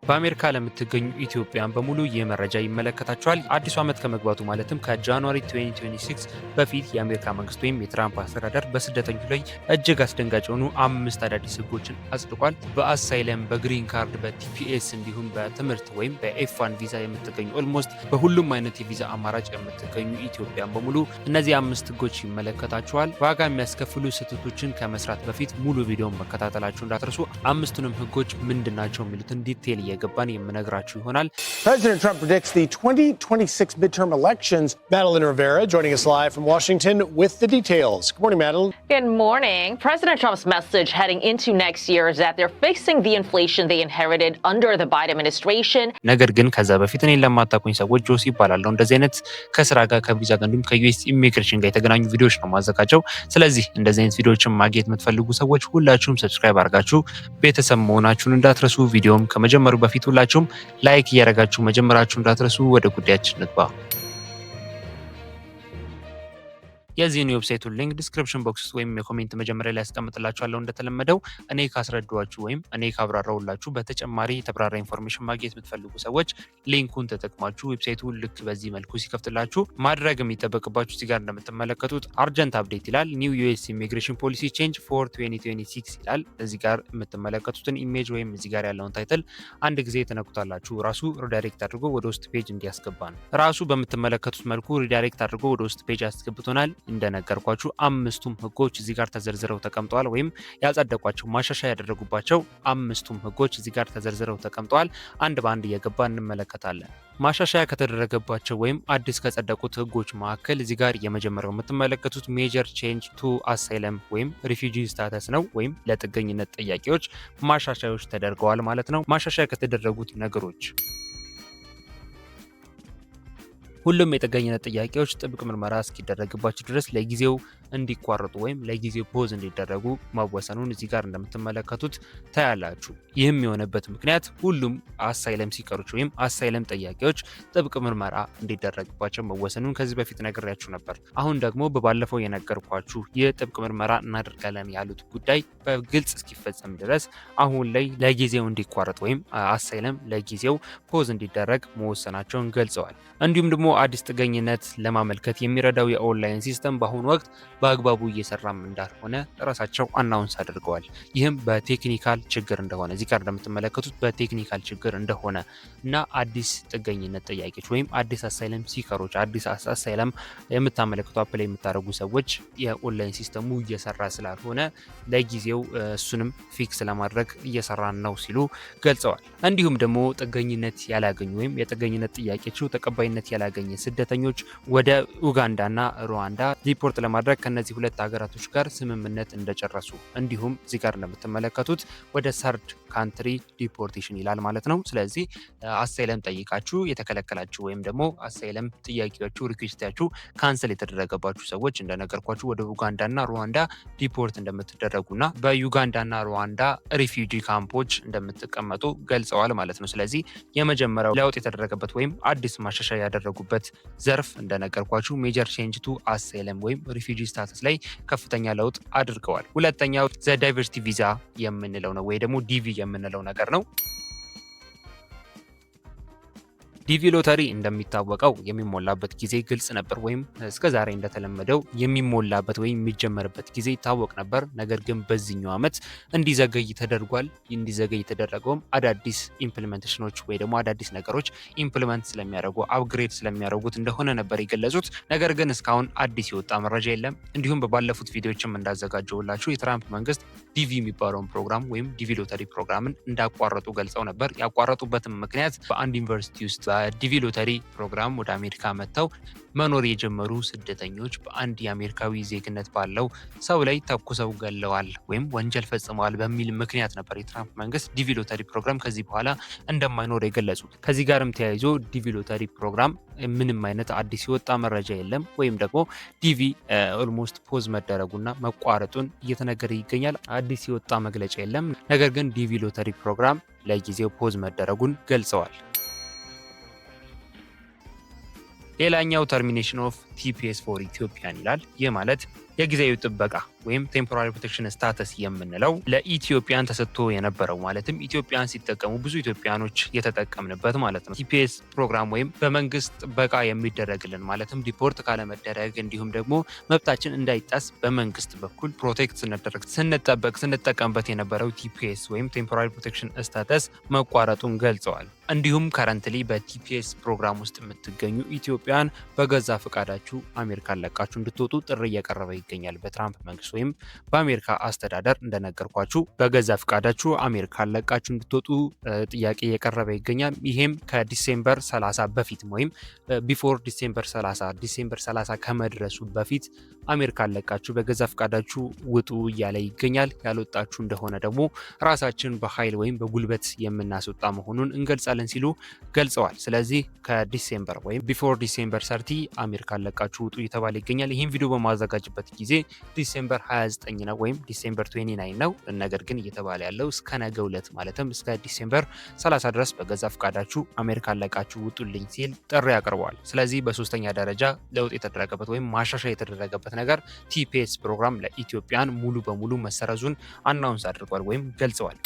በአሜሪካ ለምትገኙ ኢትዮጵያን በሙሉ ይህ መረጃ ይመለከታቸዋል። አዲሱ ዓመት ከመግባቱ ማለትም ከጃንዋሪ 2026 በፊት የአሜሪካ መንግስት ወይም የትራምፕ አስተዳደር በስደተኞች ላይ እጅግ አስደንጋጭ የሆኑ 5 አዳዲስ ህጎችን አጽድቋል። በአሳይለም፣ በግሪን ካርድ፣ በቲፒኤስ እንዲሁም በትምህርት ወይም በኤፍ1 ቪዛ የምትገኙ ኦልሞስት በሁሉም አይነት የቪዛ አማራጭ የምትገኙ ኢትዮጵያን በሙሉ እነዚህ 5 ህጎች ይመለከታቸዋል። ዋጋ የሚያስከፍሉ ስህተቶችን ከመስራት በፊት ሙሉ ቪዲዮን መከታተላችሁ እንዳትረሱ። አምስቱንም ህጎች ምንድናቸው የሚሉትን ዲቴል እየገባን የምነግራችሁ ይሆናል። President Trump predicts the 2026 midterm elections. Madeline Rivera joining us live from Washington with the details. Good morning, Madeline. Good morning. President Trump's message heading into next year is that they're facing the inflation they inherited under the Biden administration. ነገር ግን ከዛ በፊት እኔን ለማታውቁኝ ሰዎች ጆሲ ይባላለሁ። እንደዚህ አይነት ከስራ ጋር ከቪዛ ጋር እንዲሁም ከዩኤስ ኢሚግሬሽን ጋር የተገናኙ ቪዲዮዎች ነው ማዘጋጀው። ስለዚህ እንደዚህ አይነት ቪዲዮዎችን ማግኘት የምትፈልጉ ሰዎች ሁላችሁም ሰብስክራይብ አድርጋችሁ ቤተሰብ መሆናችሁን እንዳትረሱ። ቪዲዮም ከመጀመሩ በፊት ሁላችሁም ላይክ እያደረጋችሁ መጀመራችሁን እንዳትረሱ። ወደ ጉዳያችን እንግባ። የዚህን ዌብሳይቱን ሊንክ ዲስክሪፕሽን ቦክስ ውስጥ ወይም የኮሜንት መጀመሪያ ላይ ያስቀምጥላችኋለሁ። እንደተለመደው እኔ ካስረዳኋችሁ ወይም እኔ ካብራራሁላችሁ በተጨማሪ የተብራራ ኢንፎርሜሽን ማግኘት የምትፈልጉ ሰዎች ሊንኩን ተጠቅማችሁ ዌብሳይቱን ልክ በዚህ መልኩ ሲከፍትላችሁ ማድረግ የሚጠበቅባችሁ እዚህ ጋር እንደምትመለከቱት አርጀንት አፕዴት ይላል። ኒው ዩኤስ ኢሚግሬሽን ፖሊሲ ቼንጅ ፎር 2026 ይላል። እዚህ ጋር የምትመለከቱትን ኢሜጅ ወይም እዚህ ጋር ያለውን ታይትል አንድ ጊዜ ተነኩታላችሁ። ራሱ ሪዳይሬክት አድርጎ ወደ ውስጥ ፔጅ እንዲያስገባ ነው። ራሱ በምትመለከቱት መልኩ ሪዳይሬክት አድርጎ ወደ ውስጥ ፔጅ አስገብቶናል። እንደነገርኳችሁ አምስቱም ህጎች እዚህ ጋር ተዘርዝረው ተቀምጠዋል። ወይም ያጸደቋቸው ማሻሻያ ያደረጉባቸው አምስቱም ህጎች እዚህ ጋር ተዘርዝረው ተቀምጠዋል። አንድ በአንድ እየገባ እንመለከታለን። ማሻሻያ ከተደረገባቸው ወይም አዲስ ከጸደቁት ህጎች መካከል እዚህ ጋር የመጀመሪያው የምትመለከቱት ሜጀር ቼንጅ ቱ አሳይለም ወይም ሪፊጂ ስታተስ ነው። ወይም ለጥገኝነት ጥያቄዎች ማሻሻያዎች ተደርገዋል ማለት ነው። ማሻሻያ ከተደረጉት ነገሮች ሁሉም የጥገኝነት ጥያቄዎች ጥብቅ ምርመራ እስኪደረግባቸው ድረስ ለጊዜው እንዲቋረጡ ወይም ለጊዜው ፖዝ እንዲደረጉ መወሰኑን እዚህ ጋር እንደምትመለከቱት ታያላችሁ። ይህም የሆነበት ምክንያት ሁሉም አሳይለም ሲቀሮች ወይም አሳይለም ጥያቄዎች ጥብቅ ምርመራ እንዲደረግባቸው መወሰኑን ከዚህ በፊት ነግሬያችሁ ነበር። አሁን ደግሞ በባለፈው የነገርኳችሁ የጥብቅ ምርመራ እናደርጋለን ያሉት ጉዳይ በግልጽ እስኪፈጸም ድረስ አሁን ላይ ለጊዜው እንዲቋረጥ ወይም አሳይለም ለጊዜው ፖዝ እንዲደረግ መወሰናቸውን ገልጸዋል። እንዲሁም ደግሞ አዲስ ጥገኝነት ለማመልከት የሚረዳው የኦንላይን ሲስተም በአሁኑ ወቅት በአግባቡ እየሰራም እንዳልሆነ ራሳቸው አናውንስ አድርገዋል። ይህም በቴክኒካል ችግር እንደሆነ እዚህ ጋር እንደምትመለከቱት በቴክኒካል ችግር እንደሆነ እና አዲስ ጥገኝነት ጥያቄዎች ወይም አዲስ አሳይለም ሲከሮች አዲስ አሳይለም የምታመለክቱ አፕላይ የምታደርጉ ሰዎች የኦንላይን ሲስተሙ እየሰራ ስላልሆነ ለጊዜው እሱንም ፊክስ ለማድረግ እየሰራን ነው ሲሉ ገልጸዋል። እንዲሁም ደግሞ ጥገኝነት ያላገኙ ወይም የጥገኝነት ጥያቄያቸው ተቀባይነት ያላገኘ ስደተኞች ወደ ኡጋንዳና ሩዋንዳ ሪፖርት ለማድረግ ከነዚህ ሁለት ሀገራቶች ጋር ስምምነት እንደጨረሱ እንዲሁም እዚህ ጋር እንደምትመለከቱት ወደ ሰርድ ካንትሪ ዲፖርቴሽን ይላል ማለት ነው። ስለዚህ አሳይለም ጠይቃችሁ የተከለከላችሁ ወይም ደግሞ አሳይለም ጥያቄያችሁ ሪኩዌስታችሁ ካንሰል የተደረገባችሁ ሰዎች እንደነገርኳችሁ ወደ ኡጋንዳና ሩዋንዳ ዲፖርት እንደምትደረጉና በዩጋንዳና ሩዋንዳ ሪፊውጂ ካምፖች እንደምትቀመጡ ገልጸዋል ማለት ነው። ስለዚህ የመጀመሪያው ለውጥ የተደረገበት ወይም አዲስ ማሻሻያ ያደረጉበት ዘርፍ እንደነገርኳችሁ ሜጀር ቼንጅ ቱ አሳይለም ወይም ሪፊውጂ ስታተስ ላይ ከፍተኛ ለውጥ አድርገዋል። ሁለተኛው ዘ ዳይቨርሲቲ ቪዛ የምንለው ነው ወይ ደግሞ ዲቪ የምንለው ነገር ነው። ዲቪ ሎተሪ እንደሚታወቀው የሚሞላበት ጊዜ ግልጽ ነበር ወይም እስከዛሬ እንደተለመደው የሚሞላበት ወይም የሚጀመርበት ጊዜ ይታወቅ ነበር። ነገር ግን በዚህኛው ዓመት እንዲዘገይ ተደርጓል። እንዲዘገይ የተደረገውም አዳዲስ ኢምፕሊሜንቴሽኖች ወይ ደግሞ አዳዲስ ነገሮች ኢምፕሊመንት ስለሚያደርጉ አፕግሬድ ስለሚያደርጉት እንደሆነ ነበር የገለጹት። ነገር ግን እስካሁን አዲስ የወጣ መረጃ የለም። እንዲሁም በባለፉት ቪዲዮዎችም እንዳዘጋጀውላችሁ የትራምፕ መንግስት ዲቪ የሚባለውን ፕሮግራም ወይም ዲቪ ሎተሪ ፕሮግራምን እንዳቋረጡ ገልጸው ነበር። ያቋረጡበትም ምክንያት በአንድ ዩኒቨርሲቲ ውስጥ ዲቪ ሎተሪ ፕሮግራም ወደ አሜሪካ መጥተው መኖር የጀመሩ ስደተኞች በአንድ የአሜሪካዊ ዜግነት ባለው ሰው ላይ ተኩሰው ገለዋል ወይም ወንጀል ፈጽመዋል በሚል ምክንያት ነበር የትራምፕ መንግስት ዲቪ ሎተሪ ፕሮግራም ከዚህ በኋላ እንደማይኖር የገለጹት። ከዚህ ጋርም ተያይዞ ዲቪ ሎተሪ ፕሮግራም ምንም አይነት አዲስ የወጣ መረጃ የለም ወይም ደግሞ ዲቪ ኦልሞስት ፖዝ መደረጉና መቋረጡን እየተነገረ ይገኛል። አዲስ የወጣ መግለጫ የለም። ነገር ግን ዲቪ ሎተሪ ፕሮግራም ለጊዜው ፖዝ መደረጉን ገልጸዋል። ሌላኛው ተርሚኔሽን ኦፍ ቲፒኤስ ፎር ኢትዮጵያን ይላል። ይህ ማለት የጊዜያዊ ጥበቃ ወይም ቴምፖራሪ ፕሮቴክሽን ስታተስ የምንለው ለኢትዮጵያን ተሰጥቶ የነበረው ማለትም ኢትዮጵያን ሲጠቀሙ ብዙ ኢትዮጵያኖች የተጠቀምንበት ማለት ነው። ቲፒኤስ ፕሮግራም ወይም በመንግስት ጥበቃ የሚደረግልን ማለትም ዲፖርት ካለመደረግ እንዲሁም ደግሞ መብታችን እንዳይጣስ በመንግስት በኩል ፕሮቴክት ስንጠቀምበት የነበረው ቲፒኤስ ወይም ቴምፖራሪ ፕሮቴክሽን ስታተስ መቋረጡን ገልጸዋል። እንዲሁም ከረንትሊ በቲፒኤስ ፕሮግራም ውስጥ የምትገኙ ኢትዮጵያን በገዛ ፈቃዳችሁ አሜሪካን ለቃችሁ እንድትወጡ ጥሪ እየቀረበ ይገኛል በትራምፕ መንግስት ወይም በአሜሪካ አስተዳደር። እንደነገርኳችሁ በገዛ ፈቃዳችሁ አሜሪካን ለቃችሁ እንድትወጡ ጥያቄ እየቀረበ ይገኛል። ይሄም ከዲሴምበር 30 በፊት ወይም ቢፎር ዲሴምበር 30 ከመድረሱ በፊት አሜሪካን ለቃችሁ በገዛ ፈቃዳችሁ ውጡ እያለ ይገኛል። ያልወጣችሁ እንደሆነ ደግሞ ራሳችን በኃይል ወይም በጉልበት የምናስወጣ መሆኑን እንገልጻለን ሲሉ ገልጸዋል። ስለዚህ ከዲሴምበር ወይም ቢፎር ዲሴምበር 30 አሜሪካን ለቃችሁ ውጡ እየተባለ ይገኛል። ይህን ቪዲዮ በማዘጋጅበት ጊዜ ዲሴምበር 29 ነው ወይም ዲሴምበር 29 ነው። ነገር ግን እየተባለ ያለው እስከ ነገ ዕለት ማለትም እስከ ዲሴምበር 30 ድረስ በገዛ ፈቃዳችሁ አሜሪካን ለቃችሁ ውጡልኝ ሲል ጥሪ አቅርበዋል። ስለዚህ በሶስተኛ ደረጃ ለውጥ የተደረገበት ወይም ማሻሻያ የተደረገበት ነገር ቲፒኤስ ፕሮግራም ለኢትዮጵያን ሙሉ በሙሉ መሰረዙን አናውንስ አድርጓል ወይም ገልጸዋል።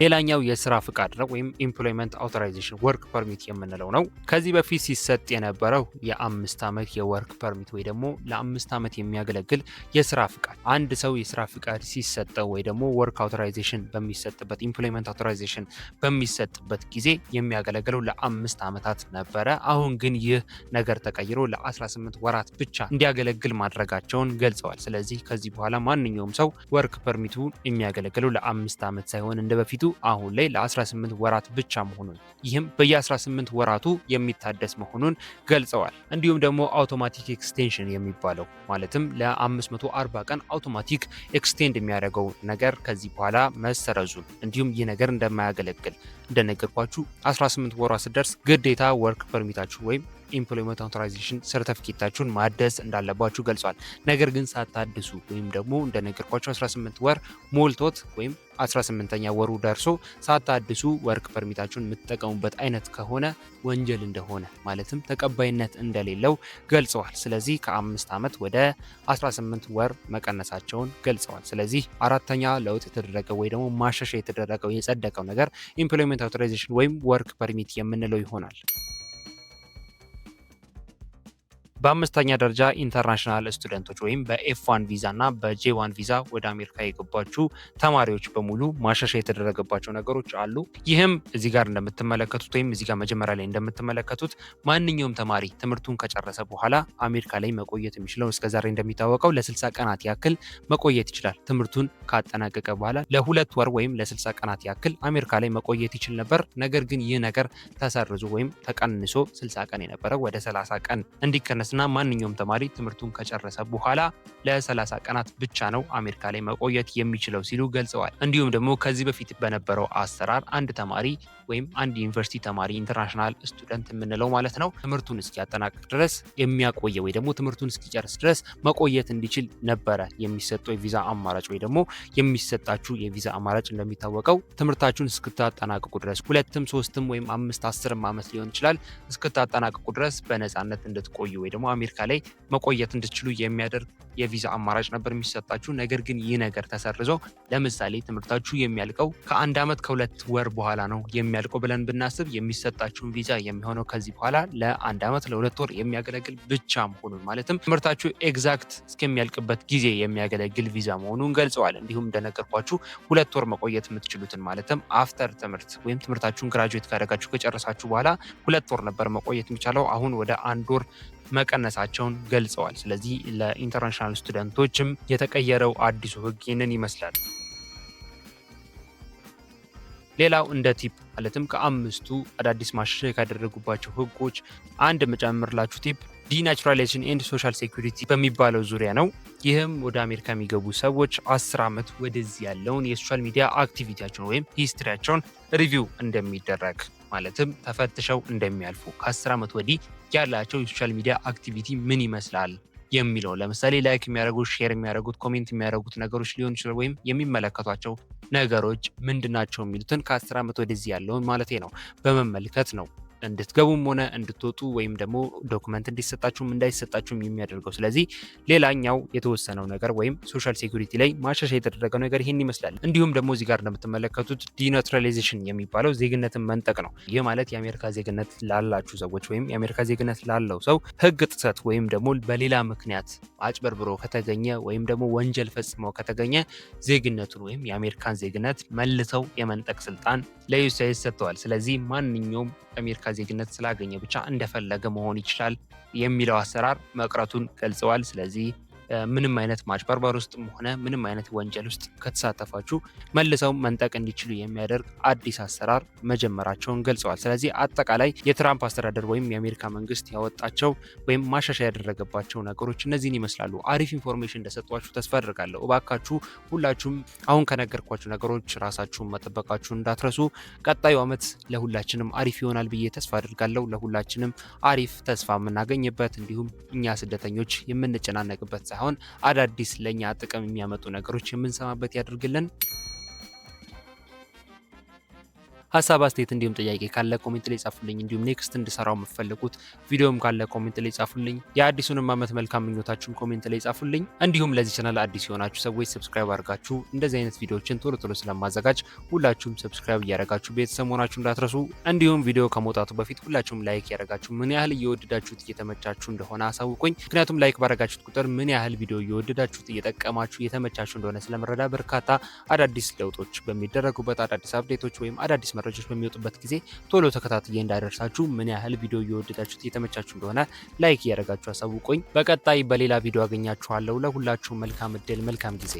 ሌላኛው የስራ ፍቃድ ነው ወይም ኤምፕሎይመንት አውቶራይዜሽን ወርክ ፐርሚት የምንለው ነው። ከዚህ በፊት ሲሰጥ የነበረው የ5 ዓመት የወርክ ፐርሚት ወይ ደግሞ ለ5 ዓመት የሚያገለግል የስራ ፍቃድ። አንድ ሰው የስራ ፍቃድ ሲሰጠው ወይ ደግሞ ወርክ አውቶራይዜሽን በሚሰጥበት ኤምፕሎይመንት አውቶራይዜሽን በሚሰጥበት ጊዜ የሚያገለግለው ለ5 ዓመታት ነበረ። አሁን ግን ይህ ነገር ተቀይሮ ለ18 ወራት ብቻ እንዲያገለግል ማድረጋቸውን ገልጸዋል። ስለዚህ ከዚህ በኋላ ማንኛውም ሰው ወርክ ፐርሚቱ የሚያገለግለው ለ5 ዓመት ሳይሆን እንደበፊቱ አሁን ላይ ለ18 ወራት ብቻ መሆኑን ይህም በየ18 ወራቱ የሚታደስ መሆኑን ገልጸዋል። እንዲሁም ደግሞ አውቶማቲክ ኤክስቴንሽን የሚባለው ማለትም ለ540 ቀን አውቶማቲክ ኤክስቴንድ የሚያደርገው ነገር ከዚህ በኋላ መሰረዙን እንዲሁም ይህ ነገር እንደማያገለግል እንደነገርኳችሁ 18 ወራት ሲደርስ ግዴታ ወርክ ፐርሚታችሁ ወይም ኤምፕሎይመንት አውቶራይዜሽን ሰርቲፊኬታችሁን ማደስ እንዳለባችሁ ገልጿል። ነገር ግን ሳታድሱ ወይም ደግሞ እንደነገርኳችሁ 18 ወር ሞልቶት ወይም 18ኛ ወሩ ደርሶ ሳታድሱ ወርክ ፐርሚታችሁን የምትጠቀሙበት አይነት ከሆነ ወንጀል እንደሆነ ማለትም ተቀባይነት እንደሌለው ገልጸዋል። ስለዚህ ከ5 ዓመት ወደ 18 ወር መቀነሳቸውን ገልጸዋል። ስለዚህ አራተኛ ለውጥ የተደረገው ወይ ደግሞ ማሻሻያ የተደረገው የጸደቀው ነገር ኤምፕሎይመንት አውቶራይዜሽን ወይም ወርክ ፐርሚት የምንለው ይሆናል። በአምስተኛ ደረጃ ኢንተርናሽናል ስቱደንቶች ወይም በኤፍ1 ቪዛ እና በጄ1 ቪዛ ወደ አሜሪካ የገባችሁ ተማሪዎች በሙሉ ማሻሻያ የተደረገባቸው ነገሮች አሉ። ይህም እዚህ ጋር እንደምትመለከቱት ወይም እዚህ ጋር መጀመሪያ ላይ እንደምትመለከቱት ማንኛውም ተማሪ ትምህርቱን ከጨረሰ በኋላ አሜሪካ ላይ መቆየት የሚችለው እስከዛሬ እንደሚታወቀው ለ60 ቀናት ያክል መቆየት ይችላል። ትምህርቱን ካጠናቀቀ በኋላ ለ2 ወር ወይም ለ60 ቀናት ያክል አሜሪካ ላይ መቆየት ይችል ነበር። ነገር ግን ይህ ነገር ተሰርዞ ወይም ተቀንሶ 60 ቀን የነበረው ወደ 30 ቀን እንዲቀነስ እና ማንኛውም ተማሪ ትምህርቱን ከጨረሰ በኋላ ለ30 ቀናት ብቻ ነው አሜሪካ ላይ መቆየት የሚችለው ሲሉ ገልጸዋል። እንዲሁም ደግሞ ከዚህ በፊት በነበረው አሰራር አንድ ተማሪ ወይም አንድ ዩኒቨርሲቲ ተማሪ ኢንተርናሽናል ስቱደንት የምንለው ማለት ነው ትምህርቱን እስኪያጠናቅቅ ድረስ የሚያቆየ ወይ ደግሞ ትምህርቱን እስኪጨርስ ድረስ መቆየት እንዲችል ነበረ የሚሰጠው የቪዛ አማራጭ ወይ ደግሞ የሚሰጣችሁ የቪዛ አማራጭ እንደሚታወቀው ትምህርታችሁን እስክታጠናቅቁ ድረስ 2ም 3ም ወይም 5 10 ዓመት ሊሆን ይችላል እስክታጠናቅቁ ድረስ በነፃነት እንድትቆዩ ወይ ደግሞ አሜሪካ ላይ መቆየት እንድትችሉ የሚያደርግ የቪዛ አማራጭ ነበር የሚሰጣችሁ። ነገር ግን ይህ ነገር ተሰርዞ ለምሳሌ ትምህርታችሁ የሚያልቀው ከ1 ዓመት ከ2 ወር በኋላ ነው የሚያልቀው ብለን ብናስብ የሚሰጣችሁን ቪዛ የሚሆነው ከዚህ በኋላ ለ1 ዓመት ለ2 ወር የሚያገለግል ብቻ መሆኑን ማለትም ትምህርታችሁ ኤግዛክት እስከሚያልቅበት ጊዜ የሚያገለግል ቪዛ መሆኑን ገልጸዋል። እንዲሁም እንደነገርኳችሁ 2 ወር መቆየት የምትችሉትን ማለትም አፍተር ትምህርት ወይም ትምህርታችሁን ግራጁዌት ካደረጋችሁ ከጨረሳችሁ በኋላ 2 ወር ነበር መቆየት የሚቻለው አሁን ወደ 1 ወር መቀነሳቸውን ገልጸዋል። ስለዚህ ለኢንተርናሽናል ስቱደንቶችም የተቀየረው አዲሱ ሕግ ይህንን ይመስላል። ሌላው እንደ ቲፕ ማለትም ከ5ቱ አዳዲስ ማሻሻያ ካደረጉባቸው ሕጎች አንድ መጨመርላችሁ ቲፕ ዲናቹራላይዜሽን ኤንድ ሶሻል ሴኩሪቲ በሚባለው ዙሪያ ነው። ይህም ወደ አሜሪካ የሚገቡ ሰዎች 10 ዓመት ወደዚህ ያለውን የሶሻል ሚዲያ አክቲቪቲያቸውን ወይም ሂስትሪያቸውን ሪቪው እንደሚደረግ ማለትም ተፈትሸው እንደሚያልፉ ከ10 ዓመት ወዲህ ያላቸው የሶሻል ሚዲያ አክቲቪቲ ምን ይመስላል የሚለው ለምሳሌ ላይክ የሚያደርጉት ሼር የሚያደርጉት ኮሜንት የሚያደርጉት ነገሮች ሊሆን ይችላል ወይም የሚመለከቷቸው ነገሮች ምንድናቸው የሚሉትን ከ10 ዓመት ወደዚህ ያለውን ማለቴ ነው በመመልከት ነው እንድትገቡም ሆነ እንድትወጡ ወይም ደግሞ ዶክመንት እንዲሰጣችሁም እንዳይሰጣችሁም የሚያደርገው። ስለዚህ ሌላኛው የተወሰነው ነገር ወይም ሶሻል ሴኩሪቲ ላይ ማሻሻያ የተደረገው ነገር ይህን ይመስላል። እንዲሁም ደግሞ እዚህ ጋር እንደምትመለከቱት ዲናቹራላይዜሽን የሚባለው ዜግነትን መንጠቅ ነው። ይህ ማለት የአሜሪካ ዜግነት ላላችሁ ሰዎች ወይም የአሜሪካ ዜግነት ላለው ሰው ህግ ጥሰት ወይም ደግሞ በሌላ ምክንያት አጭበርብሮ ከተገኘ ወይም ደግሞ ወንጀል ፈጽሞ ከተገኘ ዜግነቱን ወይም የአሜሪካን ዜግነት መልሰው የመንጠቅ ስልጣን ለዩኤስሲአይኤስ ሰጥተዋል። ስለዚህ ማንኛውም የአሜሪካ ዜግነት ስላገኘ ብቻ እንደፈለገ መሆን ይችላል የሚለው አሰራር መቅረቱን ገልጸዋል። ስለዚህ ምንም አይነት ማጭበርበር ውስጥም ሆነ ምንም አይነት ወንጀል ውስጥ ከተሳተፋችሁ መልሰው መንጠቅ እንዲችሉ የሚያደርግ አዲስ አሰራር መጀመራቸውን ገልጸዋል። ስለዚህ አጠቃላይ የትራምፕ አስተዳደር ወይም የአሜሪካ መንግስት ያወጣቸው ወይም ማሻሻያ ያደረገባቸው ነገሮች እነዚህን ይመስላሉ። አሪፍ ኢንፎርሜሽን እንደሰጧችሁ ተስፋ አድርጋለሁ። እባካችሁ ሁላችሁም አሁን ከነገርኳችሁ ነገሮች ራሳችሁን መጠበቃችሁን እንዳትረሱ። ቀጣዩ ዓመት ለሁላችንም አሪፍ ይሆናል ብዬ ተስፋ አድርጋለሁ። ለሁላችንም አሪፍ ተስፋ የምናገኝበት እንዲሁም እኛ ስደተኞች የምንጨናነቅበት ሳይሆን አዳዲስ ለኛ ጥቅም የሚያመጡ ነገሮች የምንሰማበት ያድርግልን። ሀሳብ አስተያየት እንዲሁም ጥያቄ ካለ ኮሜንት ላይ ጻፉልኝ። እንዲሁም ኔክስት እንድሰራው የምትፈልጉት ቪዲዮም ካለ ኮሜንት ላይ ጻፉልኝ። የአዲሱንም ዓመት መልካም ምኞታችሁን ኮሜንት ላይ ጻፉልኝ። እንዲሁም ለዚህ ቻናል አዲስ የሆናችሁ ሰዎች ሰብስክራይብ አድርጋችሁ እንደዚህ አይነት ቪዲዮዎችን ቶሎ ቶሎ ስለማዘጋጅ ሁላችሁም ሰብስክራይብ እያደረጋችሁ ቤተሰብ መሆናችሁ እንዳትረሱ። እንዲሁም ቪዲዮ ከመውጣቱ በፊት ሁላችሁም ላይክ ያደረጋችሁ ምን ያህል እየወደዳችሁት እየተመቻችሁ እንደሆነ አሳውቁኝ። ምክንያቱም ላይክ ባደረጋችሁት ቁጥር ምን ያህል ቪዲዮ እየወደዳችሁት እየጠቀማችሁ እየተመቻችሁ እንደሆነ ስለመረዳ በርካታ አዳዲስ ለውጦች በሚደረጉበት አዳዲስ አፕዴቶች ወይም አዳዲስ መረጃዎች በሚወጡበት ጊዜ ቶሎ ተከታትዬ እንዳደርሳችሁ ምን ያህል ቪዲዮ እየወደዳችሁት እየተመቻችሁ እንደሆነ ላይክ እያደረጋችሁ አሳውቁኝ። በቀጣይ በሌላ ቪዲዮ አገኛችኋለሁ። ለሁላችሁም መልካም እድል፣ መልካም ጊዜ።